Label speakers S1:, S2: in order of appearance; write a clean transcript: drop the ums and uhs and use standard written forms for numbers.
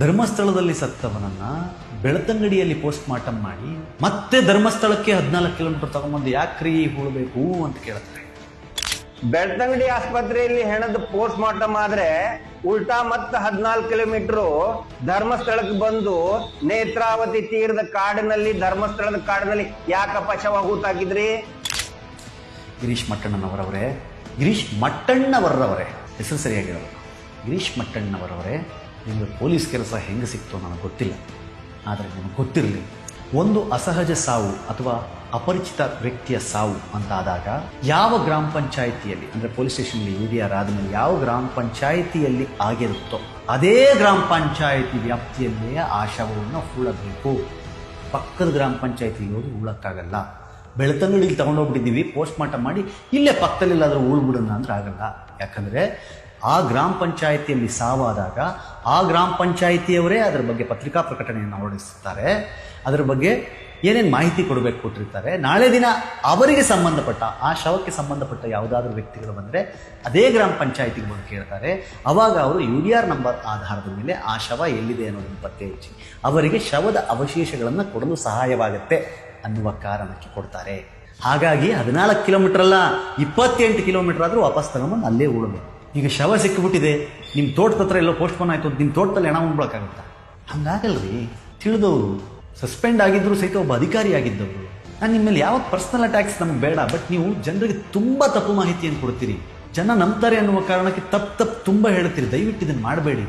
S1: ಧರ್ಮಸ್ಥಳದಲ್ಲಿ ಸತ್ತವನನ್ನ ಬೆಳ್ತಂಗಡಿಯಲ್ಲಿ post mortem ಮಾಡಿ ಮತ್ತೆ ಧರ್ಮಸ್ಥಳಕ್ಕೆ 14 ಕಿಲೋಮೀಟರ್ ತಗೊಂಡ್ಬಂದು ಯಾಕ್ರಿ ಹೂಳಬೇಕು ಅಂತ ಕೇಳ್ತಾರೆ.
S2: ಬೆಳ್ತಂಗಡಿ ಆಸ್ಪತ್ರೆಯಲ್ಲಿ ಹೆಣದ ಪೋಸ್ಟ್ ಮಾರ್ಟಮ್ ಆದ್ರೆ ಉಲ್ಟಾ ಮತ್ತೆ 14 ಕಿಲೋಮೀಟರ್ ಧರ್ಮಸ್ಥಳಕ್ಕೆ ಬಂದು ನೇತ್ರಾವತಿ ತೀರದ ಕಾಡಿನಲ್ಲಿ ಧರ್ಮಸ್ಥಳದ ಕಾಡಿನಲ್ಲಿ ಯಾಕಪ್ಪ ಶವ ಹೂತಾಕಿದ್ರಿ?
S1: ಗಿರೀಶ್ ಮಟ್ಟಣ್ಣನವರವರೇ, ಗಿರೀಶ್ ಮಟ್ಟಣ್ಣವರವರೇ, ಹೆಸರು ಸರಿಯಾಗಿ ಹೇಳೋದು ಗಿರೀಶ್ ಮಟ್ಟಣ್ಣವರವರೇ, ನಿಮಗೆ ಪೊಲೀಸ್ ಕೆಲಸ ಹೆಂಗೆ ಸಿಕ್ತೋ ನನಗೆ ಗೊತ್ತಿಲ್ಲ. ಆದರೆ ನಿಮಗೆ ಗೊತ್ತಿರಲಿ, ಒಂದು ಅಸಹಜ ಸಾವು ಅಥವಾ ಅಪರಿಚಿತ ವ್ಯಕ್ತಿಯ ಸಾವು ಅಂತ ಆದಾಗ ಯಾವ ಗ್ರಾಮ ಪಂಚಾಯಿತಿಯಲ್ಲಿ ಅಂದರೆ ಪೊಲೀಸ್ ಸ್ಟೇಷನ್ಲಿ UDR ಆದಮೇಲೆ ಯಾವ ಗ್ರಾಮ ಪಂಚಾಯಿತಿಯಲ್ಲಿ ಆಗಿರುತ್ತೋ ಅದೇ ಗ್ರಾಮ ಪಂಚಾಯಿತಿ ವ್ಯಾಪ್ತಿಯಲ್ಲೇ ಆ ಶವವನ್ನು ಹೂಳಬೇಕು. ಪಕ್ಕದ ಗ್ರಾಮ ಪಂಚಾಯಿತಿಗೆ ಹೋಗಿ ಹೂಳಕ್ಕಾಗಲ್ಲ. ಬೆಳ್ತಂಗಡಿಲಿ ತಗೊಂಡೋಗ್ಬಿಟ್ಟಿದ್ದೀವಿ, ಪೋಸ್ಟ್ ಮಾರ್ಟಮ್ ಮಾಡಿ ಇಲ್ಲೇ ಪಕ್ಕದಲ್ಲೆಲ್ಲಾದರೂ ಹೂಳ್ಬಿಡೋಣ ಅಂದ್ರೆ ಆಗಲ್ಲ. ಯಾಕಂದರೆ ಆ ಗ್ರಾಮ ಪಂಚಾಯಿತಿಯಲ್ಲಿ ಸಾವಾದಾಗ ಆ ಗ್ರಾಮ ಪಂಚಾಯಿತಿಯವರೇ ಅದರ ಬಗ್ಗೆ ಪತ್ರಿಕಾ ಪ್ರಕಟಣೆಯನ್ನು ಹೊರಡಿಸುತ್ತಾರೆ, ಅದರ ಬಗ್ಗೆ ಏನೇನು ಮಾಹಿತಿ ಕೊಟ್ಟಿರ್ತಾರೆ. ನಾಳೆ ದಿನ ಅವರಿಗೆ ಸಂಬಂಧಪಟ್ಟ ಆ ಶವಕ್ಕೆ ಸಂಬಂಧಪಟ್ಟ ಯಾವುದಾದ್ರೂ ವ್ಯಕ್ತಿಗಳು ಬಂದರೆ ಅದೇ ಗ್ರಾಮ ಪಂಚಾಯಿತಿಗೆ ಬಂದು ಕೇಳ್ತಾರೆ. ಆವಾಗ ಅವರು UDR ನಂಬರ್ ಆಧಾರದ ಮೇಲೆ ಆ ಶವ ಎಲ್ಲಿದೆ ಅನ್ನೋದನ್ನು ಪತ್ತೆ ಹಚ್ಚಿ ಅವರಿಗೆ ಶವದ ಅವಶೇಷಗಳನ್ನು ಕೊಡಲು ಸಹಾಯವಾಗುತ್ತೆ ಅನ್ನುವ ಕಾರಣಕ್ಕೆ ಕೊಡ್ತಾರೆ. ಹಾಗಾಗಿ 14 ಕಿಲೋಮೀಟರ್ ಅಲ್ಲ, 28 ಕಿಲೋಮೀಟರ್ ಆದರೂ ವಾಪಸ್ ತಗೊಂಬಂದು ಅಲ್ಲೇ ಉಳಬೇಕು. ಈಗ ಶವ ಸಿಕ್ಕಿಬಿಟ್ಟಿದೆ, ನಿಮ್ಮ ತೋಟದ ಹತ್ರ ಎಲ್ಲೋ ಪೋಸ್ಟ್ಪೋನ್ ಆಯಿತು, ನಿಮ್ಮ ತೋಟದಲ್ಲಿ ಹೆಣ ಉಣ್ಬಿಡೋಕ್ಕಾಗುತ್ತಾ? ಹಂಗಾಗಲ್ರಿ. ತಿಳಿದವರು, ಸಸ್ಪೆಂಡ್ ಆಗಿದ್ದರೂ ಸಹಿತ ಒಬ್ಬ ಅಧಿಕಾರಿ ಆಗಿದ್ದವರು. ನಾನು ನಿಮ್ಮ ಮೇಲೆ ಯಾವಾಗ ಪರ್ಸನಲ್ ಅಟ್ಯಾಕ್ಸ್ ನಮ್ಗೆ ಬೇಡ, ಬಟ್ ನೀವು ಜನರಿಗೆ ತುಂಬ ತಪ್ಪು ಮಾಹಿತಿಯನ್ನು ಕೊಡ್ತೀರಿ. ಜನ ನಂಬ್ತಾರೆ ಅನ್ನುವ ಕಾರಣಕ್ಕೆ ತಪ್ಪು ತುಂಬ ಹೇಳ್ತೀರಿ. ದಯವಿಟ್ಟು ಇದನ್ನು ಮಾಡಬೇಡಿ.